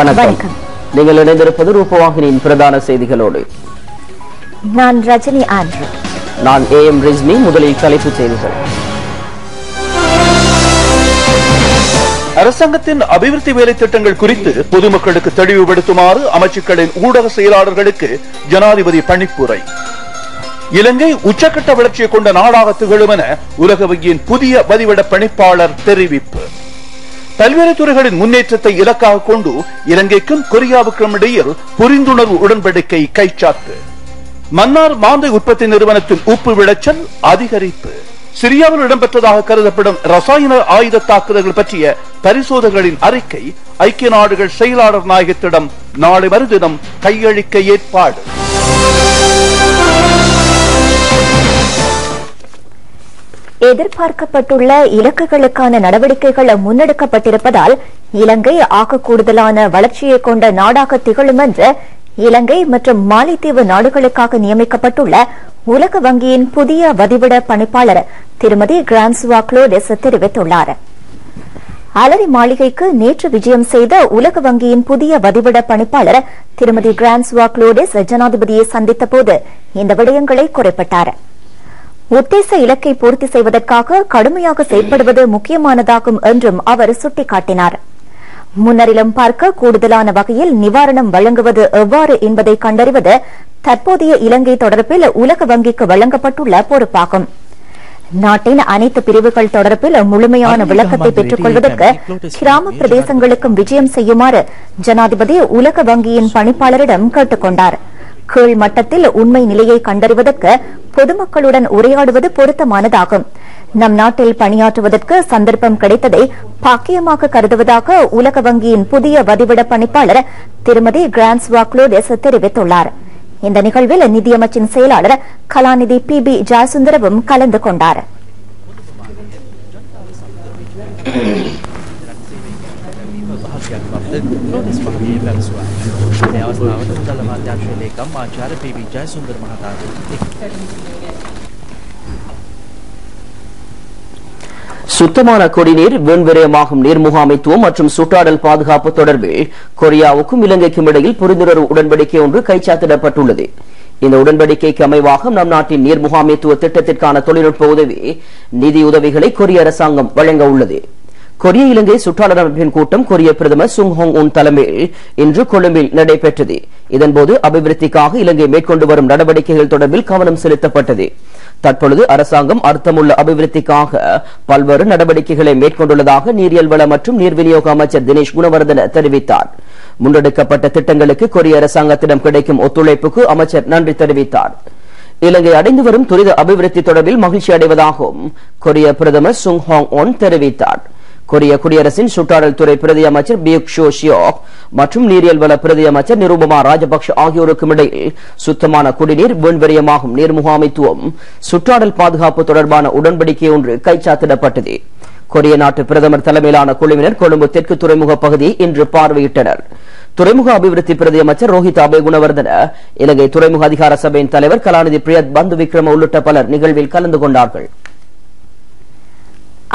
வணக்கம். நீங்கள் இணைந்திருப்பது ரூபவாகினியின் பிரதான செய்திகளோடு. நான் ரஜினி ஆண்ட்ரூ. நான் ஏஎம் ரிஸ்மி. முதலில் தலைப்புச் செய்திகள். அரசாங்கத்தின் அபிவிருத்தி வேலை திட்டங்கள் குறித்து பொதுமக்களுக்கு தெளிவுபடுத்துமாறு அமைச்சுக்களின் ஊடக செயலாளர்களுக்கு ஜனாதிபதி பணிப்புரை. இலங்கை உச்சக்கட்ட வளர்ச்சியை கொண்ட நாடாக திகழும் என உலக வங்கியின் புதிய வதிவிட பணிப்பாளர் தெரிவிப்பு. பல்வேறு துறைகளின் முன்னேற்றத்தை இலக்காக கொண்டு இலங்கைக்கும் கொரியாவுக்கும் இடையில் புரிந்துணர்வு உடன்படிக்கை கைச்சாத்து. மன்னார் மாந்தை உற்பத்தி நிறுவனத்தின் உப்பு விளைச்சல் அதிகரிப்பு. சிரியாவில் இடம்பெற்றதாக கருதப்படும் ரசாயன ஆயுத தாக்குதல்கள் பற்றிய பரிசோதனைகளின் அறிக்கை ஐக்கிய நாடுகள் செயலாளர் நாயகத்திடம் நாளை மறுதினம் கையளிக்க ஏற்பாடு. எதிர்பார்க்கப்பட்டுள்ள இலக்குகளுக்கான நடவடிக்கைகள் முன்னெடுக்கப்பட்டிருப்பதால் இலங்கை ஆக கூடுதலான வளர்ச்சியை கொண்ட நாடாக திகழும் என்று இலங்கை மற்றும் மாலைத்தீவு நாடுகளுக்காக நியமிக்கப்பட்டுள்ள உலக வங்கியின் புதிய வதிவிட பணிப்பாளர் திருமதி கிரான்சுவா குளோடிஸ் தெரிவித்துள்ளார். அலரி மாளிகைக்கு நேற்று விஜயம் செய்த உலக வங்கியின் புதிய வதிவிட பணிப்பாளர் திருமதி கிரான்சுவா குளோடிஸ் ஜனாதிபதியை சந்தித்த போது இந்த விடயங்களை குறிப்பிட்டார். உத்தேச இலக்கை பூர்த்தி செய்வதற்காக கடுமையாக செயல்படுவது முக்கியமானதாகும் என்றும் அவர் சுட்டிக்காட்டினார். முன்னரிலும் பார்க்க கூடுதலான வகையில் நிவாரணம் வழங்குவது எவ்வாறு என்பதை கண்டறிவது தற்போதைய இலங்கை தொடர்பில் உலக வங்கிக்கு வழங்கப்பட்டுள்ள பொறுப்பாகும். நாட்டின் அனைத்து பிரிவுகள் தொடர்பில் முழுமையான விளக்கத்தை பெற்றுக் கொள்வதற்கு கிராம பிரதேசங்களுக்கும் விஜயம் செய்யுமாறு ஜனாதிபதி உலக வங்கியின் பணிப்பாளரிடம் கேட்டுக் கொண்டார். கீழ் மட்டத்தில் உண்மை நிலையை கண்டறிவதற்கு பொதுமக்களுடன் உரையாடுவது பொருத்தமானதாகும். நம் நாட்டில் பணியாற்றுவதற்கு சந்தர்ப்பம் கிடைத்ததை பாக்கியமாக கருதுவதாக உலக வங்கியின் புதிய வதிவிட பணிப்பாளர் திருமதி கிரான்சுவா குளோடிஸ் தெரிவித்துள்ளார். இந்த நிகழ்வில் நிதியமைச்சின் செயலாளர் கலாநிதி PB ஜெயசுந்தரவும் கலந்து கொண்டார். சுத்தமான குடிநீர், வீண்விரயமாகும் நீர் முகாமைத்துவம் மற்றும் சுற்றாடல் பாதுகாப்பு தொடர்பில் கொரியாவுக்கும் இலங்கைக்கும் இடையில் புரிந்துணர்வு உடன்படிக்கை ஒன்று கைச்சாத்திடப்பட்டுள்ளது. இந்த உடன்படிக்கைக்கு அமைவாக நம் நாட்டின் நீர் முகாமைத்துவ திட்டத்திற்கான தொழில்நுட்ப உதவி, நிதி உதவிகளை கொரிய அரசாங்கம் வழங்க உள்ளது. கொரிய இலங்கை சுற்றாடல் அமைப்பின் கூட்டம் கொரிய பிரதமர் சுங் ஹோங் உன் தலைமையில் இன்று கொழும்பில் நடைபெற்றது. இதன்போது அபிவிருத்திக்காக இலங்கை மேற்கொண்டு வரும் நடவடிக்கைகள் தொடர்பில் கவனம் செலுத்தப்பட்டது. தற்பொழுது அரசாங்கம் அர்த்தமுள்ள அபிவிருத்திக்காக பல்வேறு நடவடிக்கைகளை மேற்கொண்டுள்ளதாக நீரியல் வள மற்றும் நீர் விநியோக அமைச்சர் தினேஷ் குணவர்தன தெரிவித்தார். முன்னெடுக்கப்பட்ட திட்டங்களுக்கு கொரிய அரசாங்கத்திடம் கிடைக்கும் ஒத்துழைப்புக்கு அமைச்சர் நன்றி தெரிவித்தார். இலங்கை அடைந்து வரும் துரித அபிவிருத்தி தொடர்பில் மகிழ்ச்சி அடைவதாகவும் கொரிய பிரதமர் சுங் ஹோங் ஒன் தெரிவித்தார். கொரிய குடியரசின் சுற்றாடல் துறை பிரதி அமைச்சர் பியூக் ஷோ ஷியோக் மற்றும் நீரியல் வள பிரதி அமைச்சர் நிருபமா ராஜபக்ஷ ஆகியோருக்கும் இடையில் சுத்தமான குடிநீர், வீண்விரயமாகும் நீர் முகாமைத்துவம், சுற்றாடல் பாதுகாப்பு தொடர்பான உடன்படிக்கை ஒன்று கைச்சாத்திடப்பட்டது. கொரிய நாட்டு பிரதமர் தலைமையிலான குழுவினர் கொழும்பு தெற்கு துறைமுக பகுதியை இன்று பார்வையிட்டனர். துறைமுக அபிவிருத்தி பிரதி அமைச்சர் ரோஹித் அபே குணவர்தன, இலங்கை துறைமுக அதிகார சபையின் தலைவர் கலாநிதி பிரியத் பந்து விக்ரம உள்ளிட்ட பலர் நிகழ்வில் கலந்து கொண்டார்கள்.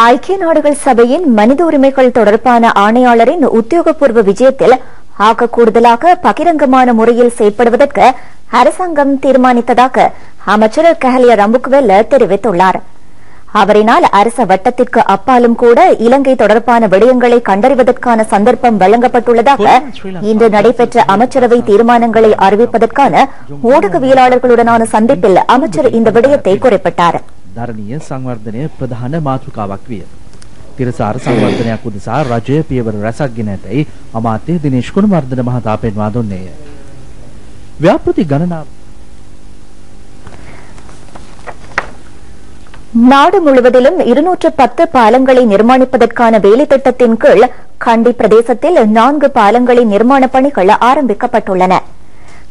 ஐக்கிய நாடுகள் சபையின் மனித உரிமைகள் தொடர்பான ஆணையாளரின் உத்தியோகபூர்வ விஜயத்தில் ஆக கூடுதலாக பகிரங்கமான முறையில் செயல்படுவதற்கு அரசாங்கம் தீர்மானித்ததாக அமைச்சர் கஹலிய ரம்புக்வெல்ல தெரிவித்துள்ளார். அவரினால் அரச வட்டத்திற்கு அப்பாலும் கூட இலங்கை தொடர்பான விடயங்களை கண்டறிவதற்கான சந்தர்ப்பம் வழங்கப்பட்டுள்ளதாக இன்று நடைபெற்ற அமைச்சரவை தீர்மானங்களை அறிவிப்பதற்கான ஊடகவியலாளர்களுடனான சந்திப்பில் அமைச்சர் இந்த விடயத்தை குறிப்பிட்டார். ධරණීය සංවර්ධනය ප්‍රධාන මාතෘකාවක් විය. තිරසාර සංවර්ධනයක් උදෙසා රජය පියවර රැසක් ගෙන ඇතැයි අමාත්‍ය දිනේෂ් ගුණවර්ධන මහතා පෙන්වා දුන්නේය. ව්‍යාපෘති ගණනාව நாடு முழுவதிலும் 210 பாலங்களை நிர்மாணிப்பதற்கான வேலை திட்டத்தின் கீழ் கண்டி பிரதேசத்தில் 4 பாலங்களின் நிர்மாண பணிகள் ஆரம்பிக்கப்பட்டுள்ளன.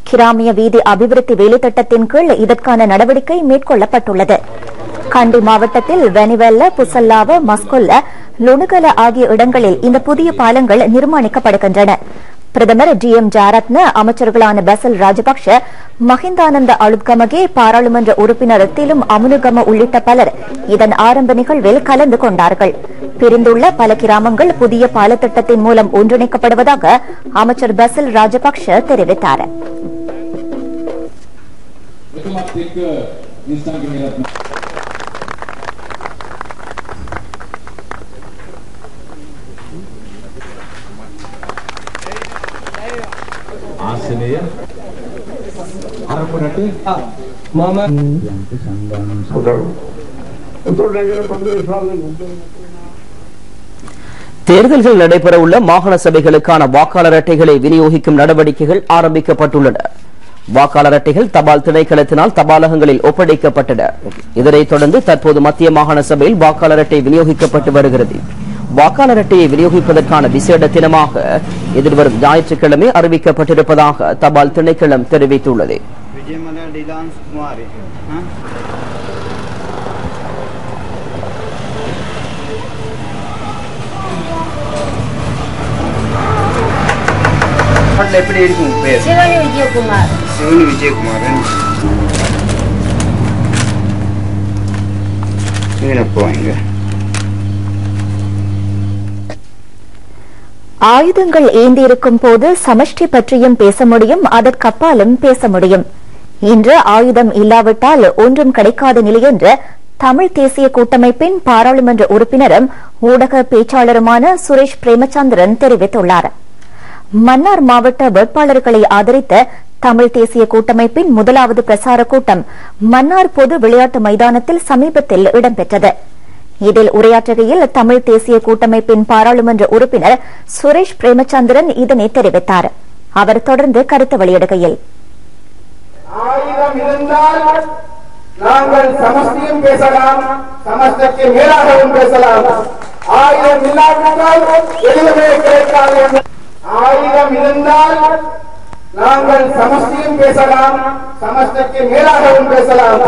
கிராமிய வீதி அபிவிருத்தி வேலை திட்டத்தின் கீழ் இதற்கான நடவடிக்கை மேற்கொள்ளப்பட்டுள்ளது. கண்டி மாவட்டத்தில் வெனிவெல்ல, புசல்லாவ, மஸ்கொல்ல, லுணுகல ஆகிய இடங்களில் இந்த புதிய பாலங்கள் நிர்மாணிக்கப்படுகின்றன. பிரதமர் டி.எம். ஜாரத்ன, அமைச்சர்களான பசில் ராஜபக்ஷ, மஹிந்தானந்த அலுத்கமகே, பாராளுமன்ற உறுப்பினர் திலும் அமுனுகம உள்ளிட்ட பலர் இதன் ஆரம்ப நிகழ்வில் கலந்து கொண்டார்கள். பிரிந்துள்ள பல கிராமங்கள் புதிய பாலத்திட்டத்தின் மூலம் ஒன்றிணைக்கப்படுவதாக அமைச்சர் பசில் ராஜபக்ஷ தெரிவித்தார். தேர்தல்கள் நடைபெறவுள்ள மாகாண சபைகளுக்கான வாக்காளர் அட்டைகளை விநியோகிக்கும் நடவடிக்கைகள் ஆரம்பிக்கப்பட்டுள்ளன. வாக்காளர் அட்டைகள் தபால் திணைக்களத்தினால் தபாலகங்களில் ஒப்படைக்கப்பட்டன. இதனைத் தொடர்ந்து தற்போது மத்திய மாகாண சபையில் வாக்காளர் அட்டை விநியோகிக்கப்பட்டு வருகிறது. வாக்காளர் அட்டையை விநியோகிப்பதற்கான விசேட தினமாக எதிர்வரும் ஞாயிற்றுக்கிழமை அறிவிக்கப்பட்டிருப்பதாக தபால் திணைக்களம் தெரிவித்துள்ளது. எப்படி இருக்கும் பேர்? சிவனி விஜயகுமார். சிவனி விஜயகுமார். போங்க. ஆயுதங்கள் ஏந்தியிருக்கும் போது சமஷ்டி பற்றியும் பேச முடியும், அதற்கப்பாலும் பேச முடியும். இன்று ஆயுதம் இல்லாவிட்டால் ஒன்றும் கிடைக்காத நிலை என்று தமிழ் தேசிய கூட்டமைப்பின் பாராளுமன்ற உறுப்பினரும் ஊடக பேச்சாளருமான சுரேஷ் பிரேமச்சந்திரன் தெரிவித்துள்ளார். மன்னார் மாவட்ட வேட்பாளர்களை ஆதரித்த தமிழ் தேசிய கூட்டமைப்பின் முதலாவது பிரசார கூட்டம் மன்னார் பொது விளையாட்டு மைதானத்தில் சமீபத்தில் இடம்பெற்றது. இதில் உரையாற்றுகையில் தமிழ் தேசிய கூட்டமைப்பின் பாராளுமன்ற உறுப்பினர் சுரேஷ் பிரேமச்சந்திரன் இதனை தெரிவித்தார். அவர் தொடர்ந்து கருத்து வெளியிடுகையில், ஆயுதம் இருந்தால் நாங்கள் சமஸ்தியும் பேசலாம், சமஸ்தக்கு மேலாகவும் பேசலாம். ஆயுதம் இல்லாவிட்டால் எதுவுமே கிடைக்காது. ஆயுதம் இருந்தால் நாங்கள் சமஸ்தியும் பேசலாம், சமஸ்தக்கு மேலாகவும் பேசலாம்.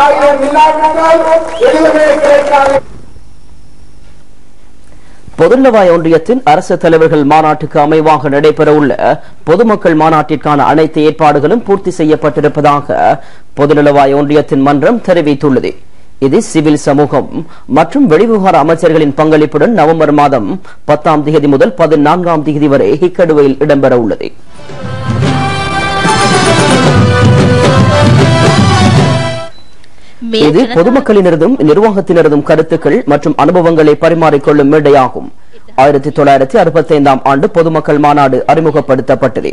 ஆயுதம் இல்லாவிட்டால் எதுவுமே கிடைக்காது. பொதுநலவாய ஒன்றியத்தின் அரசு தலைவர்கள் மாநாட்டுக்கு அமைவாக நடைபெறவுள்ள பொதுமக்கள் மாநாட்டிற்கான அனைத்து ஏற்பாடுகளும் பூர்த்தி செய்யப்பட்டிருப்பதாக பொதுநலவாய ஒன்றியத்தின் மன்றம் தெரிவித்துள்ளது. இது சிவில் சமூகம் மற்றும் வெளிவிவகார அமைச்சர்களின் பங்களிப்புடன் நவம்பர் மாதம் 10ஆம் தேதி முதல் 14ஆம் தேதி வரை ஹிக்கடுவையில் இடம்பெற உள்ளது. இது பொதுமக்களினதும் நிர்வாகத்தினதும் கருத்துக்கள் மற்றும் அனுபவங்களை பரிமாறிக்கொள்ளும் மேடையாகும். 1965ஆம் ஆண்டு பொதுமக்கள் மாநாடு அறிமுகப்படுத்தப்பட்டது.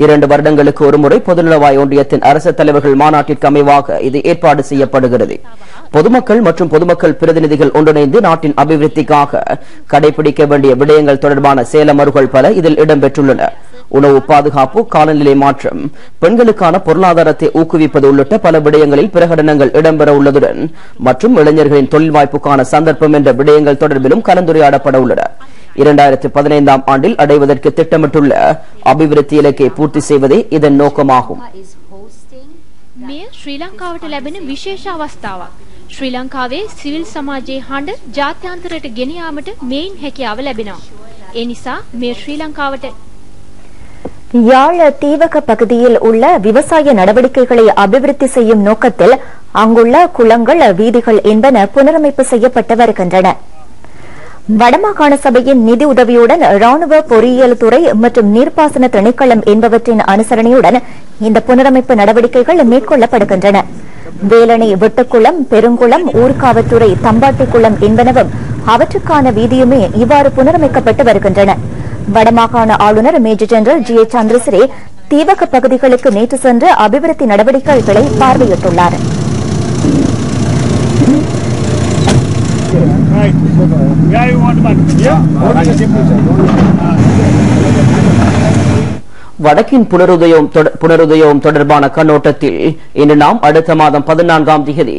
2 வருடங்களுக்கு ஒருமுறை பொதுநலவாய ஒன்றியத்தின் அரசு தலைவர்கள் மாநாட்டிற்கு அமைவாக இது ஏற்பாடு செய்யப்படுகிறது. பொதுமக்கள் மற்றும் பொதுமக்கள் பிரதிநிதிகள் ஒன்றிணைந்து நாட்டின் அபிவிருத்திக்காக கடைபிடிக்க வேண்டிய விடயங்கள் தொடர்பான செயலமர்வுகள் பல இதில் இடம்பெற்றுள்ளன. உணவு பாதுகாப்பு, காலநிலை மாற்றம், பெண்களுக்கான பொருளாதாரத்தை ஊக்குவிப்பது உள்ளிட்ட பல விடயங்களில் பிரகடனங்கள் இடம்பெற உள்ளதுடன் மற்றும் இளைஞர்களின் தொழில் வாய்ப்புக்கான சந்தர்ப்பம் என்ற விடயங்கள் தொடர்பிலும் கலந்துரையாடப்பட உள்ளன. 2015ஆம் ஆண்டில் அடைவதற்கு திட்டமிட்டுள்ள அபிவிருத்தி இலக்கை பூர்த்தி செய்வதே இதன் நோக்கமாகும். මෙය ශ්‍රී ලංකාවට ලැබෙන විශේෂ අවස්ථාවක්. ශ්‍රී ලංකාවේ සිවිල් සමාජයේ හඬ ජාත්‍යන්තරයට ගෙන යාමට මේන් හැකියාව ලැබෙනවා. ඒ නිසා මේ ශ්‍රී ලංකාවට யாழ் தீவக பகுதியில் உள்ள விவசாய நடவடிக்கைகளை அபிவிருத்தி செய்யும் நோக்கத்தில் அங்குள்ள குளங்கள், வீதிகள் என்பன புனரமைப்பு செய்யப்பட்டு வருகின்றன. வடமாகாண சபையின் நிதி உதவியுடன் ராணுவ பொறியியல் துறை மற்றும் நீர்ப்பாசன திணைக்களம் என்பவற்றின் அனுசரணையுடன் இந்த புனரமைப்பு நடவடிக்கைகள் மேற்கொள்ளப்படுகின்றன. வேலணை வெட்டுக்குளம், பெருங்குளம், ஊர்காவத்துறை, தம்பாட்டிக்குளம் என்பனவும் அவற்றுக்கான வீதியுமே இவ்வாறு புனரமைக்கப்பட்டு வருகின்றன. வடமாகாண ஆளுநர் மேஜர் ஜெனரல் ஜி. சந்திரசிறி தீவக பகுதிகளுக்கு நேற்று சென்று அபிவிருத்தி நடவடிக்கைகளை பார்வையிட்டுள்ளார். வடக்கின் புனருதயம் தொடர்பான கண்ணோட்டத்தில் இன்று நாம் அடுத்த மாதம் 14ஆம் தேதி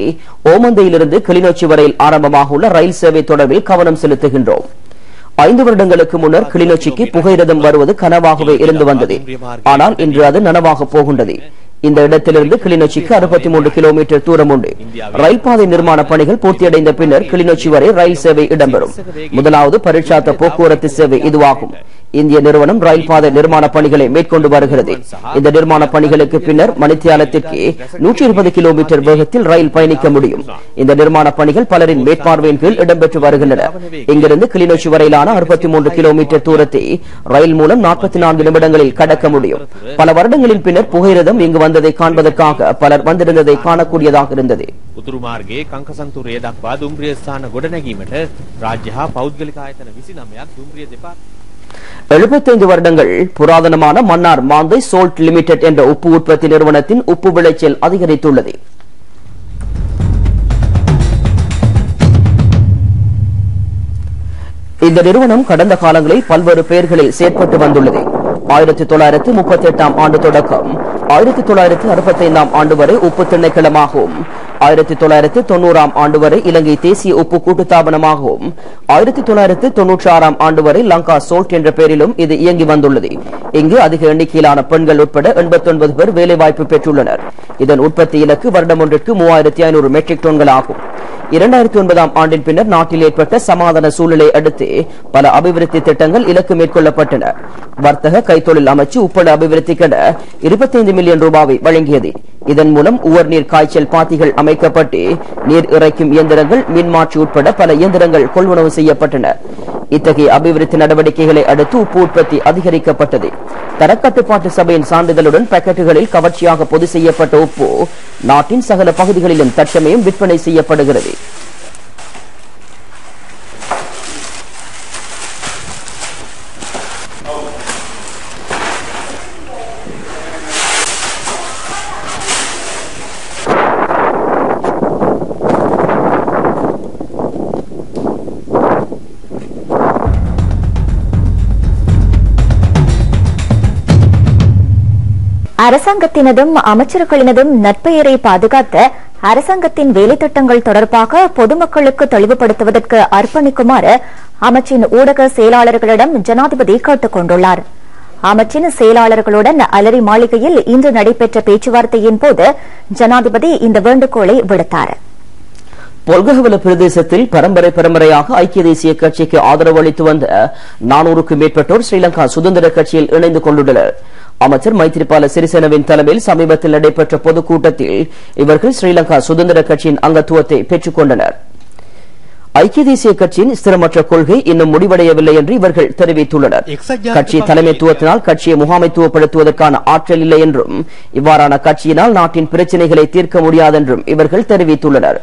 ஓமந்தையிலிருந்து கிளிநொச்சி வரையில் ஆரம்பமாக உள்ள ரயில் சேவை தொடர்பில் கவனம் செலுத்துகின்றோம். 5 வருடங்களுக்கு முன்னர் கிளிநொச்சிக்கு புகையிரதம் வருவது கனவாகவே இருந்து வந்தது. ஆனால் இன்று அது நனவாக போகின்றது. இந்த இடத்திலிருந்து கிளிநொச்சிக்கு 63 கிலோமீட்டர் தூரம் உண்டு. ரயில் பாதை நிர்மாண பணிகள் பூர்த்தியடைந்த பின்னர் கிளிநொச்சி வரை ரயில் சேவை இடம்பெறும். முதலாவது பரீட்சார்த்த போக்குவரத்து சேவை இதுவாகும். இந்திய நிறுவனம் ரயில் பாதை நிர்மாண பணிகளை மேற்கொண்டு வருகிறது. இந்த நிர்மாண பணிகளுக்கு பின்னர் மணித்தியாலத்திற்கு 120 கிலோமீட்டர் வேகத்தில் ரயில் பயணிக்க முடியும். இந்த நிர்மாண பணிகள் பலரின் மேற்பார்வையின் கீழ் இடம்பெற்று வருகின்றன. இங்கிருந்து கிளிநொச்சி வரையிலான 63 கிலோமீட்டர் தூரத்தை ரயில் மூலம் 44 நிமிடங்களில் கடக்க முடியும். பல வருடங்களின் பின்னர் புகையிரதம் இங்கு வந்ததை காண்பதற்காக பலர் வந்திருந்ததை காணக்கூடியதாக இருந்தது. උතුරු මාර්ගයේ කංකසන්තුරය දක්වා දුම්රිය ස්ථාන ගොඩනැගීමට රාජ්‍ය හා පෞද්ගලික ආයතන 29ක් දුම්රිය දෙපාර්තමේන්තුව 75 வருடங்கள் புராதனமான மன்னார் மாந்தை சோல்ட் லிமிடெட் என்ற உப்பு உற்பத்தி நிறுவனத்தின் உப்பு விளைச்சல் அதிகரித்துள்ளது. இந்த நிறுவனம் கடந்த காலங்களில் பல்வேறு பெயர்களில் செயற்பட்டு வந்துள்ளது. 1938 ஆண்டு தொடக்கம் 1965 ஆண்டு வரை உப்பு திணைக்களமாகவும் 1990 ஆண்டு வரை இலங்கை தேசிய உப்பு கூட்டுத்தாபனமாகவும் 1996 ஆண்டு வரை லங்கா சோல்ட் என்ற பெயரிலும் இது இயங்கி வந்துள்ளது. இங்கு அதிக எண்ணிக்கையிலான பெண்கள் உட்பட 89 பேர் வேலைவாய்ப்பு பெற்றுள்ளனர். இதன் உற்பத்தி இலக்கு வருடம் ஒன்றிற்கு 3500 மெட்ரிக் டன்கள் ஆகும். 2009 ஆண்டின் பின்னர் நாட்டில் ஏற்பட்ட சமாதான சூழலை அடுத்து பல அபிவிருத்தி திட்டங்கள் இலக்கு மேற்கொள்ளப்பட்டன. வர்த்தக கைத்தொழில் அமைச்சு உப்பள அபிவிருத்திக்கென 25 மில்லியன் ரூபாவை வழங்கியது. இதன் மூலம் உவர்நீர் காய்ச்சல் பாத்திகள் அமைக்கப்பட்டு நீர் இறைக்கும் இயந்திரங்கள், மின்மாற்றி உட்பட பல இயந்திரங்கள் கொள்வனவு செய்யப்பட்டன. இத்தகைய அபிவிருத்தி நடவடிக்கைகளை அடுத்து உப்பு உற்பத்தி அதிகரிக்கப்பட்டது. தரக்கட்டுப்பாட்டு சபையின் சான்றிதழுடன் பாக்கெட்டுகளில் கவர்ச்சியாக பொது செய்யப்பட்ட உப்பு நாட்டின் சகல பகுதிகளிலும் தற்சமயம் விற்பனை செய்யப்படுகிறது. அரசாங்கத்தினதும் அமைச்சர்களினதும் நற்பெயரை பாதுகாத்த அரசாங்கத்தின் வேலைத்திட்டங்கள் தொடர்பாக பொதுமக்களுக்கு தெளிவுபடுத்துவதற்கு அர்ப்பணிக்குமாறு அமைச்சின் ஊடக செயலாளர்களிடம் ஜனாதிபதி கேட்டுக் கொண்டுள்ளார். அமைச்சின் செயலாளர்களுடன் அலரி மாளிகையில் இன்று நடைபெற்ற பேச்சுவார்த்தையின் போது ஜனாதிபதி இந்த வேண்டுகோளை விடுத்தார். பொல்கஹவல பிரதேசத்தில் பரம்பரையாக ஐக்கிய தேசிய கட்சிக்கு ஆதரவு அளித்து வந்த 400க்கும் மேற்பட்டோர் ஸ்ரீலங்கா சுதந்திர கட்சியில் இணைந்து கொண்டுள்ளனர். அமைச்சர் மைத்ரிபால சிறிசேனவின் தலைமையில் சமீபத்தில் நடைபெற்ற பொதுக்கூட்டத்தில் இவர்கள் ஸ்ரீலங்கா சுதந்திர கட்சியின் அங்கத்துவத்தை பெற்றுக் கொண்டனர். ஐக்கிய தேசிய கட்சியின் ஸ்திரமற்ற கொள்கை இன்னும் முடிவடையவில்லை என்று இவர்கள் தெரிவித்துள்ளனர். கட்சி தலைமைத்துவத்தினால் கட்சியை முகாமைத்துவப்படுத்துவதற்கான ஆற்றல் இல்லை என்றும் இவ்வாறான கட்சியினால் நாட்டின் பிரச்சினைகளை தீர்க்க முடியாது என்றும் இவர்கள் தெரிவித்துள்ளனர்.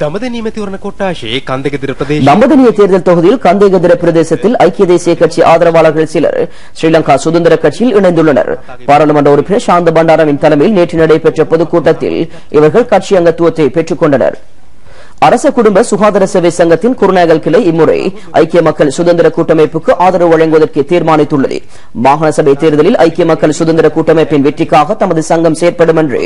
தம்பதனிய தேர்தல் தொகுதியில் கந்தேகதிர பிரதேசத்தில் ஐக்கிய தேசிய கட்சி ஆதரவாளர்கள் சிலர் ஸ்ரீலங்கா சுதந்திர கட்சியில் இணைந்துள்ளனர். பாராளுமன்ற உறுப்பினர் சாந்த பண்டாரவின் தலைமையில் நேற்று நடைபெற்ற பொதுக்கூட்டத்தில் இவர்கள் கட்சி அங்கத்துவத்தை பெற்றுக் கொண்டனர். அரச குடும்ப சுகாதார சேவை சங்கத்தின் குருநாகல் கிளை இம்முறை ஐக்கிய மக்கள் சுதந்திர கூட்டமைப்புக்கு ஆதரவு வழங்குவதற்கு தீர்மானித்துள்ளது. மாகாண சபை தேர்தலில் ஐக்கிய மக்கள் சுதந்திர கூட்டமைப்பின் வெற்றிக்காக தமது சங்கம் செயற்படும் என்று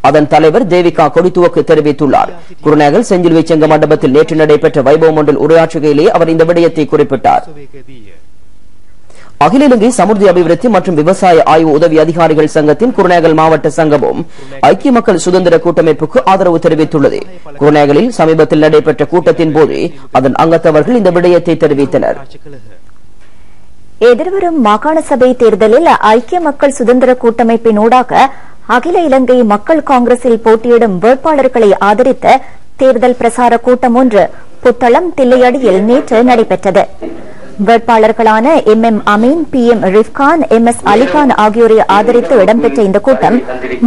அதன் தலைவர் தேவிகா கொடித்துவக்கு தெரிவித்துள்ளார். குருநாகல் செஞ்சிலுவை சங்க மண்டபத்தில் நேற்று நடைபெற்ற வைபவம் ஒன்றில் உரையாற்றுகையிலே அவர் இந்த விடயத்தை குறிப்பிட்டார். அகில இலங்கை சமுர்த்தி அபிவிருத்தி மற்றும் விவசாய ஆய்வு உதவி அதிகாரிகள் சங்கத்தின் குருநாகல் மாவட்ட சங்கமும் ஐக்கிய மக்கள் சுதந்திர கூட்டமைப்புக்கு ஆதரவு தெரிவித்துள்ளது. குருநாகலில் சமீபத்தில் நடைபெற்ற கூட்டத்தின் போது அதன் அங்கத்தவர்கள் இந்த விடயத்தை தெரிவித்தனர். எதிர்வரும் மாகாண சபை தேர்தலில் ஐக்கிய மக்கள் சுதந்திர கூட்டமைப்பின் ஊடாக அகில இலங்கை மக்கள் காங்கிரஸில் போட்டியிடும் வேட்பாளர்களை ஆதரித்த தேர்தல் பிரசார கூட்டம் ஒன்று புத்தளம் தில்லையடியில் நேற்று நடைபெற்றது. வேட்பாளர்களான MM Ameen, PM Rifkhan, MS Ali Khan ஆகியோரை ஆதரித்து இடம்பெற்ற இந்த கூட்டம்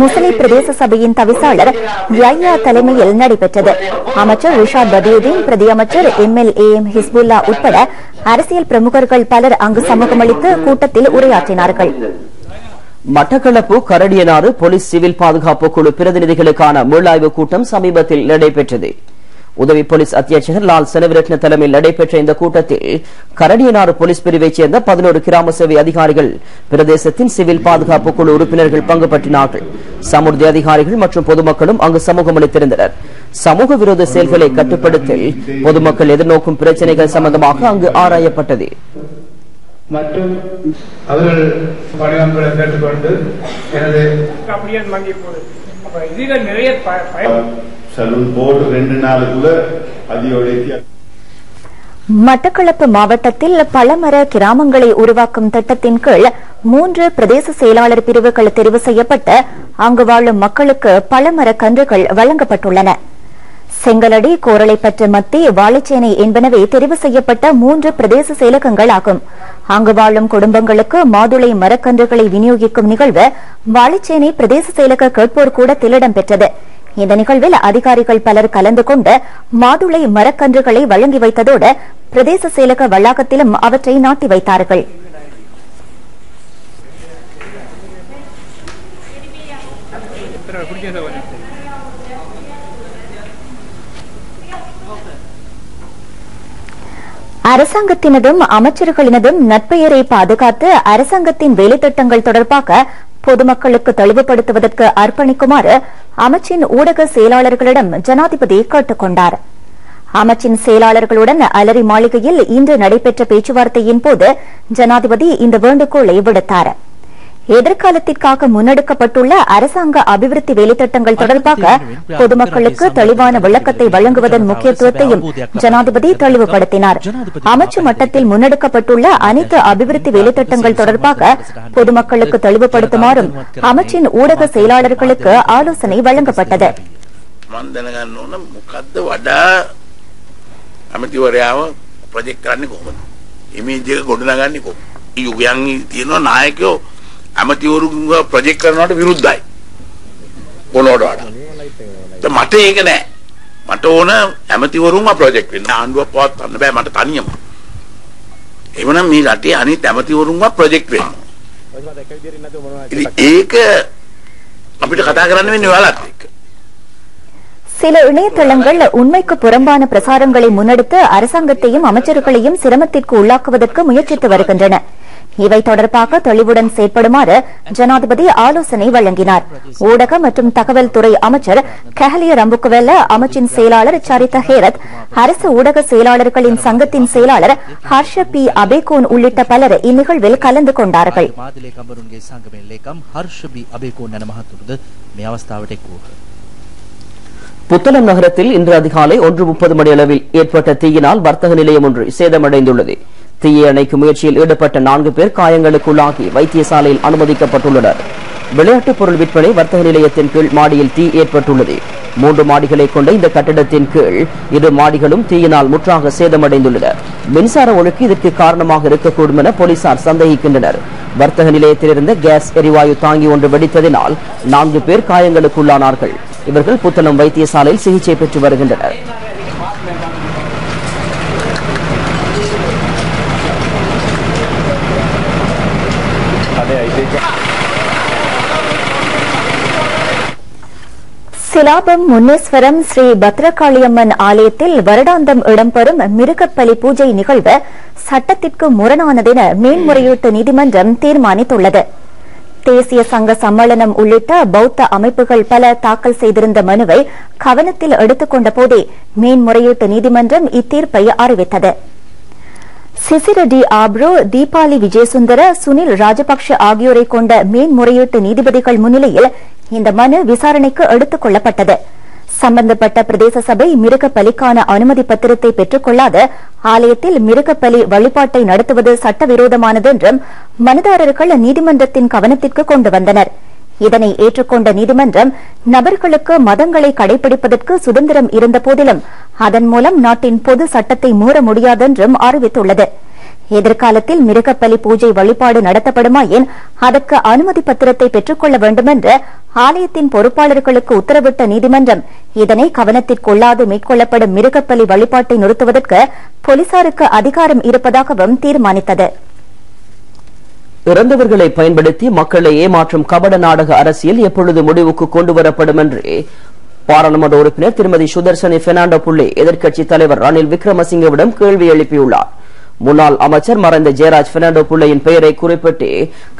முசலி பிரதேச சபையின் தவிசாளர் யையா தலைமையில் நடைபெற்றது. அமைச்சர் ரிஷாத் பதியுதீன், பிரதி அமைச்சர் MLAM ஹிஸ்புல்லா உட்பட அரசியல் பிரமுகர்கள் பலர் அங்கு சமூகமளித்து கூட்டத்தில் உரையாற்றினார்கள். மட்டக்களப்பு கரடியனாறு போலீஸ் சிவில் பாதுகாப்பு குழு பிரதிநிதிகளுக்கான மீளாய்வு கூட்டம் சமீபத்தில் நடைபெற்றது. உதவி போலீஸ் அத்தியட்சகர் லால் செனவிரட்ன தலைமையில் நடைபெற்ற இந்த கூட்டத்தில் கரடியனாறு போலீஸ் பிரிவைச் சேர்ந்த 11 கிராம சேவை அதிகாரிகள், பிரதேசத்தின் சிவில் பாதுகாப்பு குழு உறுப்பினர்கள் பங்கு பற்றினார்கள். சமுர்த்தி அதிகாரிகள் மற்றும் பொதுமக்களும் அங்கு சமூகம் அளித்திருந்தனர். சமூக விரோத செயல்களை கட்டுப்படுத்தல், பொதுமக்கள் எதிர்நோக்கும் பிரச்சினைகள் சம்பந்தமாக அங்கு ஆராயப்பட்டது. மற்றும் அவர்கள் பணியாளர்களை கேட்டுக்கொண்டு எனது அப்படியே வாங்கி போடு. அப்ப இதுல நிறைய சலூன் போர்டு 2 நாளுக்குள்ள அதிகோடைய மட்டக்களப்பு மாவட்டத்தில் பலமர கிராமங்களை உருவாக்கும் திட்டத்தின் கீழ் 3 பிரதேச செயலாளர் பிரிவுகள் தெரிவு செய்யப்பட்டு அங்கு வாழும் மக்களுக்கு பலமர கன்றுகள் வழங்கப்பட்டுள்ளன. செங்கலடி, கோரளைப்பற்று, மத்தி, வாழைச்சேனை என்பனவே தெரிவு செய்யப்பட்ட 3 பிரதேச செயலகங்கள் ஆகும். அங்கு வாழும் குடும்பங்களுக்கு மாதுளை மரக்கன்றுகளை விநியோகிக்கும் நிகழ்வு வாழைச்சேனை பிரதேச செயலக கேட்போர் கூடத்தில் இடம்பெற்றது. இந்த நிகழ்வில் அதிகாரிகள் பலர் கலந்து கொண்டு மாதுளை மரக்கன்றுகளை வழங்கி வைத்ததோடு பிரதேச செயலக வளாகத்திலும் அவற்றை நாட்டி வைத்தார்கள். அரசாங்கத்தினதும் அமைச்சர்களினதும் நற்பெயரை பாதுகாத்து அரசாங்கத்தின் வேலைத்திட்டங்கள் தொடர்பாக பொதுமக்களுக்கு தெளிவுபடுத்துவதற்கு அர்ப்பணிக்குமாறு அமைச்சின் ஊடக செயலாளர்களிடம் ஜனாதிபதி கேட்டுக் கொண்டார். அமைச்சின் செயலாளர்களுடன் அலரி மாளிகையில் இன்று நடைபெற்ற பேச்சுவார்த்தையின் போது ஜனாதிபதி இந்த வேண்டுகோளை விடுத்தார். எதிர்காலத்திற்காக முன்னெடுக்கப்பட்டுள்ள அரசாங்க அபிவிருத்தி வேலைத்திட்டங்கள் தொடர்பாக பொதுமக்களுக்கு தெளிவான விளக்கத்தை வழங்குவதன் முக்கியத்துவத்தையும் ஜனாதிபதி தெளிவுபடுத்தினார். அமைச்சு மட்டத்தில் முன்னெடுக்கப்பட்டுள்ள அனைத்து அபிவிருத்தி வேலைத்திட்டங்கள் தொடர்பாக பொதுமக்களுக்கு தெளிவுபடுத்துமாறும் அமைச்சின் ஊடக செயலாளர்களுக்கு ஆலோசனை வழங்கப்பட்டது. ඇමතිවරුන්ව ප්‍රොජෙක්ට් කරනවට විරුද්ධයි ඕනෝඩ වඩා. මට ඒක නෑ. මට ඕන ඇමතිවරුන්ව ප්‍රොජෙක්ට් වෙන්න. ආණ්ඩුව පවත්වන්න බෑ මට තනියම. එවනම් මේ රටේ අනිත් ඇමතිවරුන්ව ප්‍රොජෙක්ට් වෙන්න. ඒක අපිට කතා කරන්න වෙන්නේ ඔයාලත් එක්ක. சில இணையதளங்கள் உண்மைக்கு புறம்பான பிரசாரங்களை முன்னெடுத்து அரசாங்கத்தையும் அமைச்சர்களையும் சிரமத்திற்கு உள்ளாக்குவதற்கு முயற்சித்து வருகின்றன. இவை தொடர்பாக தெளிவுடன் செயற்படுமாறு ஜனாதிபதி ஆலோசனை வழங்கினார். ஊடக மற்றும் தகவல் துறை அமைச்சர் கஹலிய ரம்புக்குவெல்ல, அமைச்சின் செயலாளர் சரிதா ஹேரத், அரசு ஊடக செயலாளர்களின் சங்கத்தின் செயலாளர் ஹர்ஷ பி அபேகோன் உள்ளிட்ட பலர் இந்நிகழ்வில் கலந்து கொண்டார்கள். புத்தளம் நகரத்தில் இன்று அதிகாலை 1:30 மணியளவில் ஏற்பட்ட தீயினால் வர்த்தக நிலையம் ஒன்று சேதமடைந்துள்ளது. தீயை அணைக்கும் முயற்சியில் ஈடுபட்ட 4 பேர் காயங்களுக்குள்ளாகி வைத்தியசாலையில் அனுமதிக்கப்பட்டுள்ளனர். விளையாட்டுப் பொருள் விற்பனை வர்த்தக நிலையத்தின் கீழ் மாடியில் தீ ஏற்பட்டுள்ளது. 3 மாடிகளை கொண்ட இந்த கட்டிடத்தின் கீழ் 2 மாடிகளும் தீயினால் முற்றாக சேதமடைந்துள்ளன. மின்சார ஒழுக்கு இதற்கு காரணமாக இருக்கக்கூடும் என போலீசார் சந்தேகிக்கின்றனர். வர்த்தக நிலையத்தில் இருந்த கேஸ் எரிவாயு தாங்கி ஒன்று வெடித்ததினால் 4 பேர் காயங்களுக்குள்ளானார்கள். இவர்கள் புத்தளம் வைத்தியசாலையில் சிகிச்சை பெற்று வருகின்றனர். சிலாபம் முன்னேஸ்வரம் ஸ்ரீ பத்ரகாளியம்மன் ஆலயத்தில் வருடாந்தம் இடம்பெறும் மிருகப்பலி பூஜை நிகழ்வு சட்டத்திற்கு முரணானதென மேன்முறையீட்டு நீதிமன்றம் தீர்மானித்துள்ளது. தேசிய சங்க சம்மேளனம் உள்ளிட்ட பௌத்த அமைப்புகள் பல தாக்கல் செய்திருந்த மனுவை கவனத்தில் எடுத்துக்கொண்ட போதே மேன்முறையீட்டு நீதிமன்றம் இத்தீர்ப்பை அறிவித்தது. சிசிர டி ஆப்ரோ, தீபாலி விஜயசுந்தர, சுனில் ராஜபக்ஷ ஆகியோரை கொண்ட மேன்முறையீட்டு நீதிபதிகள் முன்னிலையில் இந்த மனு விசாரணைக்கு எடுத்துக் கொள்ளப்பட்டது. சம்பந்தப்பட்ட பிரதேச சபை மிருகப்பலிக்கான அனுமதி பத்திரத்தை பெற்றுக் கொள்ளாத ஆலயத்தில் மிருகப்பலி வழிபாட்டை நடத்துவது சட்டவிரோதமானது என்றும் மனுதாரர்கள் நீதிமன்றத்தின் கவனத்திற்கு கொண்டு வந்தனர். இதனை ஏற்றுக்கொண்ட நீதிமன்றம் நபர்களுக்கு மதங்களை கடைபிடிப்பதற்கு சுதந்திரம் இருந்த போதிலும் அதன் மூலம் நாட்டின் பொது சட்டத்தை மீற முடியாதென்றும் அறிவித்துள்ளது. எதிர்காலத்தில் மிருகப்பலி பூஜை வழிபாடு நடத்தப்படுமாயின் அதற்கு அனுமதி பத்திரத்தை பெற்றுக் கொள்ள வேண்டும் என்று ஆலயத்தின் பொறுப்பாளர்களுக்கு உத்தரவிட்ட நீதிமன்றம் இதனை கவனத்திற்கொள்ளாது மேற்கொள்ளப்படும் மிருகப்பலி வழிபாட்டை நிறுத்துவதற்கு போலீசாருக்கு அதிகாரம் இருப்பதாகவும் தீர்மானித்தது. இறந்தவர்களை பயன்படுத்தி மக்களை ஏமாற்றும் கபட நாடக அரசியல் எப்பொழுது முடிவுக்கு கொண்டுவரப்படும் என்று பாராளுமன்ற உறுப்பினர் திருமதி சுதர்சனி பெர்னாண்டோ புள்ளே எதிர்க்கட்சித் தலைவர் ரணில் விக்ரமசிங்கவிடம் கேள்வி எழுப்பியுள்ளார். முன்னாள் அமைச்சர் மறைந்த ஜெயராஜ் பெர்னாண்டோ புள்ளையின் பெயரை குறிப்பிட்டு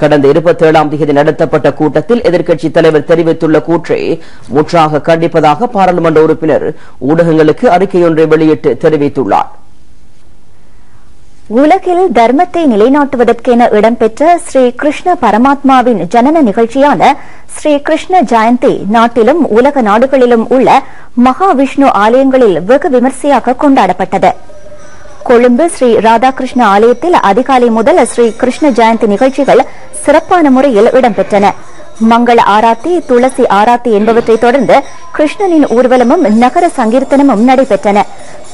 கடந்த 27ஆம் தேதி நடத்தப்பட்ட கூட்டத்தில் எதிர்க்கட்சித் தலைவர் தெரிவித்துள்ள கூற்றை முற்றாக கண்டிப்பதாக பாராளுமன்ற உறுப்பினர் ஊடகங்களுக்கு அறிக்கையொன்றை வெளியிட்டு தெரிவித்துள்ளார். உலகில் தர்மத்தை நிலைநாட்டுவதற்கென இடம்பெற்ற ஸ்ரீ கிருஷ்ண பரமாத்மாவின் ஜனன நிகழ்ச்சியான ஸ்ரீ கிருஷ்ண ஜெயந்தி நாட்டிலும் உலக நாடுகளிலும் உள்ள மகாவிஷ்ணு ஆலயங்களில் வெகு விமர்சையாக கொண்டாடப்பட்டது. கொழும்பு ஸ்ரீ ராதாகிருஷ்ண ஆலயத்தில் அதிகாலை முதல் ஸ்ரீ கிருஷ்ண ஜெயந்தி நிகழ்ச்சிகள் சிறப்பான முறையில் இடம்பெற்றன. மங்கள ஆராத்தி, துளசி ஆராத்தி என்பவற்றை தொடர்ந்து கிருஷ்ணனின் ஊர்வலமும் நகர சங்கீர்த்தனமும் நடைபெற்றன.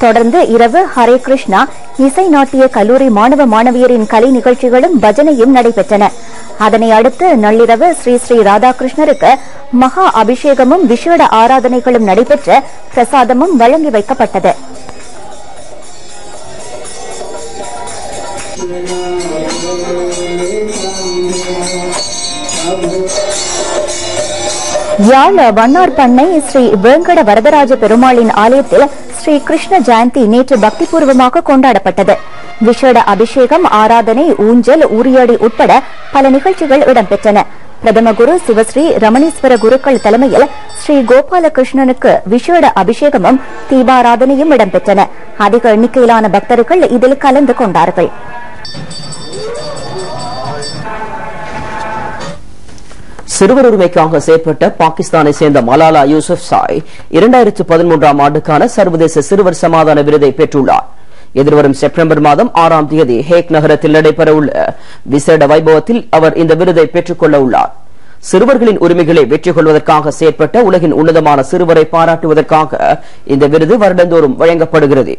தொடர்ந்து இரவு ஹரே கிருஷ்ணா இசை நாட்டிய கல்லூரி மாணவ மாணவியரின் கலை நிகழ்ச்சிகளும் பஜனையும் நடைபெற்றன. அதனை அடுத்து நள்ளிரவு ஸ்ரீ ஸ்ரீ ராதாகிருஷ்ணருக்கு மகா அபிஷேகமும் விசேட ஆராதனைகளும் நடைபெற்று பிரசாதமும் வழங்கி வைக்கப்பட்டது. யாழ் வண்ணார் பண்ணை ஸ்ரீ வேங்கட வரதராஜ பெருமாளின் ஆலயத்தில் ஸ்ரீ கிருஷ்ண ஜெயந்தி நேற்று பக்திபூர்வமாக கொண்டாடப்பட்டது. விசேட அபிஷேகம், ஆராதனை, ஊஞ்சல், உரியடி உட்பட பல நிகழ்ச்சிகள் இடம்பெற்றன. பிரதம குரு சிவஸ்ரீ ரமணீஸ்வர குருக்கள் தலைமையில் ஸ்ரீ கோபாலகிருஷ்ணனுக்கு விசேட அபிஷேகமும் தீபாராதனையும் இடம்பெற்றன. அதிக எண்ணிக்கையிலான பக்தர்கள் இதில் கலந்து கொண்டார்கள். சிறுவர் உரிமைக்காக செயற்பட்ட பாகிஸ்தானை சேர்ந்த மலாலா யூசுப்சாய் 2013ஆம் ஆண்டுக்கான சர்வதேச சிறுவர் சமாதான விருதை பெற்றுள்ளார். எதிர்வரும் செப்டம்பர் மாதம் 6ஆம் தேதி ஹேக் நகரத்தில் நடைபெறவுள்ள விசேட வைபவத்தில் அவர் இந்த விருதை பெற்றுக் கொள்ள உள்ளார். சிறுவர்களின் உரிமைகளை வெற்றி கொள்வதற்காக செயற்பட்ட உலகின் உன்னதமான சிறுவரை பாராட்டுவதற்காக இந்த விருது வருடந்தோறும் வழங்கப்படுகிறது.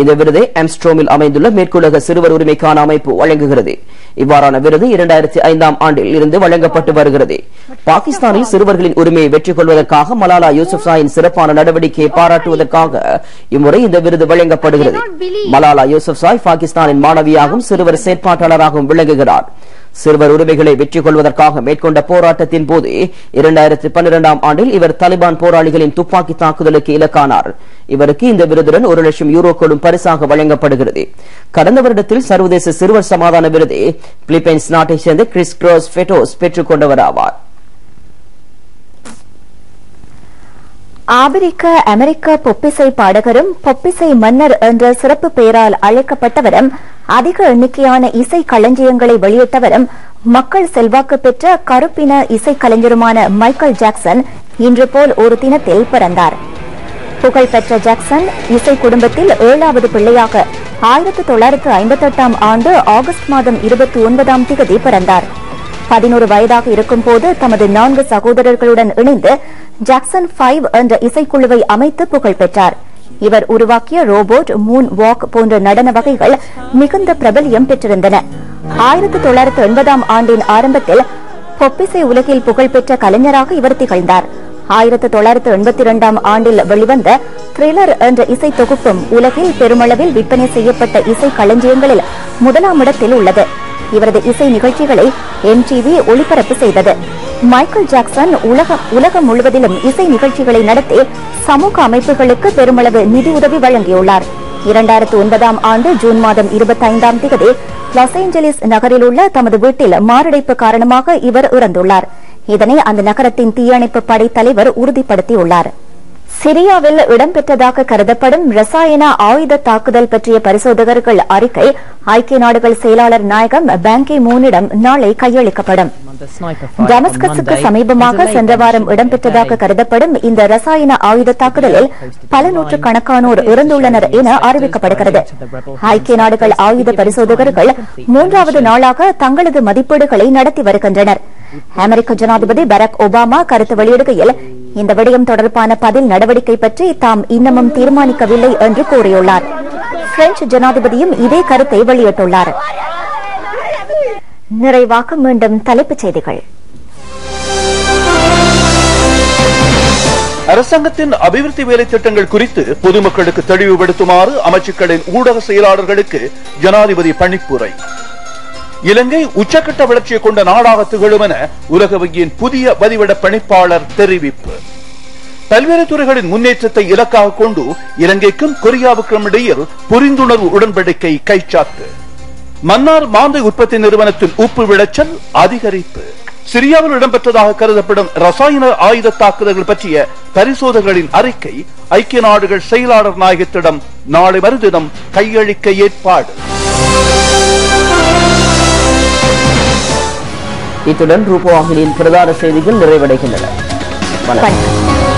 இந்த விருதை ஆம்ஸ்ட்ரோமில் அமைந்துள்ள மேற்குலக சிறுவர் உரிமைக்கான அமைப்பு வழங்குகிறது. இவ்வாறான விருது 2005ஆம் ஆண்டில் இருந்து வழங்கப்பட்டு வருகிறது. பாகிஸ்தானில் சிறுவர்களின் உரிமையை வெற்றி கொள்வதற்காக மலாலா யூசுப்சாயின் சிறப்பான நடவடிக்கையை பாராட்டுவதற்காக இம்முறை இந்த விருது வழங்கப்படுகிறது. மலாலா யூசுப்சாய் பாகிஸ்தானின் மாணவியாகவும் சிறுவர் செயற்பாட்டாளராகவும் விளங்குகிறார். சிறுவர் உரிமைகளை வெற்றி கொள்வதற்காக மேற்கொண்ட போராட்டத்தின் போது 2012ஆம் ஆண்டில் இவர் தாலிபான் போராளிகளின் துப்பாக்கி தாக்குதலுக்கு இலக்கானார். இவருக்கு இந்த விருதுடன் 1 லட்சம் யூரோக்களும் பரிசாக வழங்கப்படுகிறது. கடந்த வருடத்தில் சர்வதேச சிறுவர் சமாதான விருதை பிலிப்பைன்ஸ் நாட்டைச் சேர்ந்த கிறிஸ் கிராஸ் ஃபெட்டோஸ் பெற்றுக் கொண்டவராவார். ஆபிரிக்க அமெரிக்க பொப்பிசை பாடகரும் பொப்பிசை மன்னர் என்ற சிறப்பு பெயரால் அழைக்கப்பட்டவரும் அதிக எண்ணிக்கையான இசை களஞ்சியங்களை வெளியிட்டவரும் மக்கள் செல்வாக்கு பெற்ற கருப்பின இசை கலைஞருமான மைக்கேல் ஜாக்சன் இன்று போல் ஒரு தினத்தில் பிறந்தார். புகழ்பெற்ற ஜாக்சன் இசை குடும்பத்தில் 7வது பிள்ளையாக 1958ஆம் ஆண்டு ஆகஸ்ட் மாதம் 29ஆம் தேதி பிறந்தார். 11 வயதாக இருக்கும்போது தமது 4 சகோதரர்களுடன் இணைந்து ஜாக்சன் 5 என்ற இசைக்குழுவை அமைத்து புகழ் பெற்றார். இவர் உருவாக்கிய ரோபோட், மூன் வாக் போன்ற நடன வகைகள் மிகுந்த பிரபல்யம் பெற்றிருந்தன. 1980ஆம் ஆண்டின் ஆரம்பத்தில் பொப்பிசை உலகில் புகழ்பெற்ற கலைஞராக இவர் திகழ்ந்தார். 1982ஆம் ஆண்டில் வெளிவந்த த்ரில்லர் என்ற இசை தொகுப்பும் உலகில் பெருமளவில் விற்பனை செய்யப்பட்ட இசை களஞ்சியங்களில் 1ஆம் இடத்தில் உள்ளது. இவரது இசை நிகழ்ச்சிகளை MTV ஒளிபரப்பு செய்தது. மைக்கேல் ஜாக்சன் உலகம் முழுவதிலும் இசை நிகழ்ச்சிகளை நடத்தி சமூக அமைப்புகளுக்கு பெருமளவு நிதியுதவி வழங்கியுள்ளார். 2009ஆம் ஆண்டு ஜூன் மாதம் 25ஆம் தேதி லாஸ் ஏஞ்சலிஸ் நகரில் உள்ள தமது வீட்டில் மாரடைப்பு காரணமாக இவர் இறந்துள்ளார். இதனை அந்த நகரத்தின் தீயணைப்பு படை தலைவர் உறுதிப்படுத்தியுள்ளார். சிரியாவில் இடம்பெற்றதாக கருதப்படும் ரசாயன ஆயுத தாக்குதல் பற்றிய பரிசோதகர்கள் அறிக்கை ஐக்கிய நாடுகள் செயலாளர் நாயகம் பான் கி மூனிடம் நாளை கையளிக்கப்படும். டமஸ்கஸுக்கு சமீபமாக சென்ற வாரம் இடம்பெற்றதாக கருதப்படும் இந்த ரசாயன ஆயுத தாக்குதலில் பல நூற்றுக்கணக்கானோர் இறந்துள்ளனர் என அறிவிக்கப்படுகிறது. ஐக்கிய நாடுகள் ஆயுத பரிசோதகர்கள் 3வது நாளாக தங்களது மதிப்பீடுகளை நடத்தி வருகின்றனர். அமெரிக்க ஜனாதிபதி பராக் ஒபாமா கருத்து வெளியிடுகையில் இந்த விடயம் தொடர்பான பதில் நடவடிக்கை பற்றி தாம் இன்னமும் தீர்மானிக்கவில்லை என்று கூறியுள்ளார். பிரெஞ்சு ஜனாதிபதியும் இதே கருத்தை வெளியிட்டுள்ளார். நிறைவாக மீண்டும் தலைப்புச் செய்திகள். அரசாங்கத்தின் அபிவிருத்தி வேலை திட்டங்கள் குறித்து பொதுமக்களுக்கு தெளிவுபடுத்துமாறு அமைச்சுக்களின் ஊடக செயலாளர்களுக்கு ஜனாதிபதி பணிப்புரை. இலங்கை உச்சக்கட்ட வளர்ச்சியை கொண்ட நாடாக திகழும் என உலக வங்கியின் புதிய பதிவிட பணிப்பாளர் தெரிவிப்பு. பல்வேறு துறைகளின் முன்னேற்றத்தை இலக்காக கொண்டு இலங்கைக்கும் கொரியாவுக்கும் இடையில் புரிந்துணர்வு உடன்படிக்கை கைச்சாத்து. மன்னார் மாந்தை உற்பத்தி நிறுவனத்தில் உப்பு விளைச்சல் அதிகரிப்பு. சிரியாவில் இடம்பெற்றதாக கருதப்படும் ரசாயன ஆயுத தாக்குதல்கள் பற்றிய பரிசோதனைகளின் அறிக்கை ஐக்கிய நாடுகள் செயலாளர் நாயகத்திடம் நாளை மறுதினம் கையளிக்க ஏற்பாடு. இத்துடன் ரூபவாகினியின் பிரதான செய்திகள் நிறைவடைகின்றன. வணக்கம்.